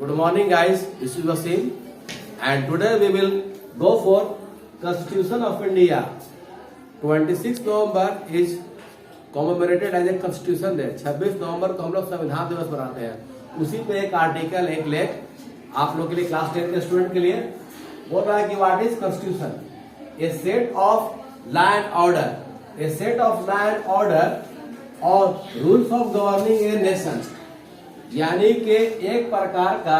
Good morning guys, this is Wasim and today we will go for Constitution of India. 26 November is commemorated as a Constitution Day. 26 नवंबर को हम लोग संविधान दिवस मनाते हैं। उसी पे एक आर्टिकल, एक लेख आप लोग के लिए, क्लास 10 के स्टूडेंट के लिए बोल रहा है कि what is constitution? A set of law and order, a set of law and order और rules of governing a nation, यानी कि एक प्रकार का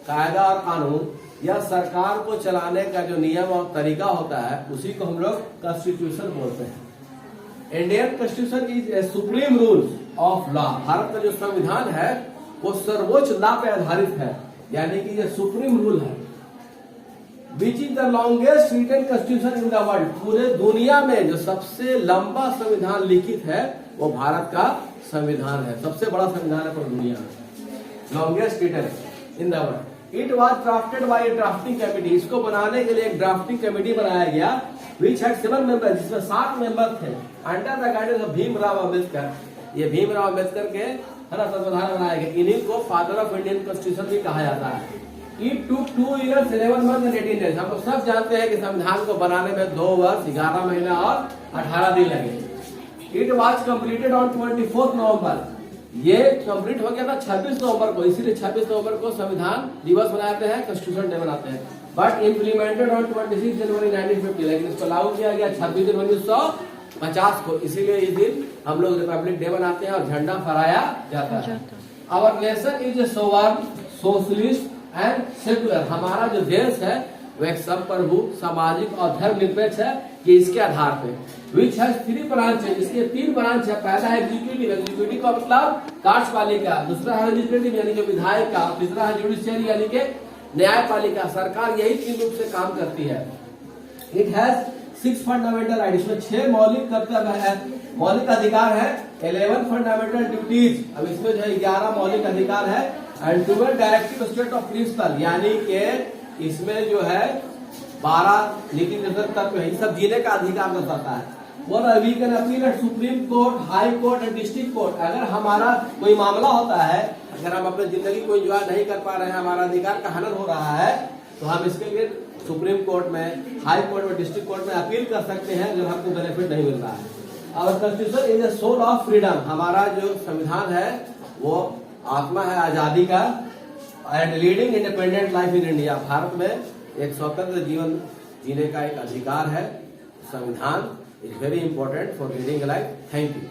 कायदा और कानून या सरकार को चलाने का जो नियम और तरीका होता है उसी को हम लोग कॉन्स्टिट्यूशन बोलते हैं। Indian constitution is a supreme rule of law. Bharat का जो संविधान है वो सर्वोच्च लॉ पे आधारित है, यानी कि ये सुप्रीम रूल है। Which is the longest written constitution in the world. पूरे दुनिया में जो सबसे लंबा संविधान लिखित है वो भारत का संविधान है। सबसे बड़ा संविधान है पूरी दुनिया में, longest written in the world. It was drafted by a drafting committee. इसको बनाने के लिए एक ड्राफ्टिंग कमेटी बनाया गया, विच हैड 7 मेंबर, जिसमें 7 मेंबर थे, under the guidance of Bhimrao Ambedkar. ये भीमराव अम्बेडकर के संविधान बनाया गया। इन्हीं को फादर ऑफ इंडियन कॉन्स्टिट्यूशन भी कहा जाता है। It took 2 years, 11 months and 18 days। हम लोग सब जानते हैं कि संविधान को बनाने में 2 वर्ष 11 महीना और 18 दिन लगे। It was completed on 24 नवंबर। ये कंप्लीट हो गया था 26 नवंबर को, इसीलिए 26 नवंबर को संविधान दिवस मनाते हैं, कॉन्स्टिट्यूशन डे मनाते हैं। बट इम्प्लीमेंटेड ऑन 26 जनवरी 1950, लेकिन इसको लागू किया गया 26 जनवरी 1950 को, इसीलिए इस दिन हम लोग रिपब्लिक डे मनाते हैं और झंडा फहराया जाता है। Our nation is a sovereign, socialist and secular. हमारा जो देश है वो एक संप्रभु, सामाजिक और धर्मनिरपेक्ष है, ये इसके आधार पे। विच हैज 3 ब्रांच है, इसके 3 ब्रांच है। पहला है एग्जीक्यूटिव, एग्जीक्यूटिव का मतलब कार्यपालिका, दूसरा है लेजिस्लेटिव यानी कि विधायक का, तीसरा है जुडिशियरी यानी कि न्यायपालिका। सरकार यही 3 रूप से काम करती है। इट हैज 6 फंडामेंटल राइट, इसमें 6 मौलिक कर्तव्य है, मौलिक अधिकार है। 11 फंडामेंटल ड्यूटीज, अब इसमें जो है 11 मौलिक अधिकार है। And 12 directive state of principle, यानी कि इसमें जो है 12 नीति निर्देशक तत्व है, सब जीने का अधिकार दर्शाता है। और we can appeal at supreme court, high court and district court. अगर हमारा कोई मामला होता है, अगर हम अपनी जिंदगी को एंजॉय नहीं कर पा रहे हैं, हमारा अधिकार का हनन हो रहा है, तो हम इसके लिए सुप्रीम कोर्ट में, हाई कोर्ट में, डिस्ट्रिक्ट कोर्ट में अपील कर सकते हैं जब हमको बेनिफिट नहीं मिल रहा है। और constitution is a soul of freedom. हमारा जो संविधान है वो आत्मा है आजादी का। And leading independent life in India, Bharat में एक स्वतंत्र जीवन जीने का एक अधिकार है। संविधान is very important for leading life. Thank you.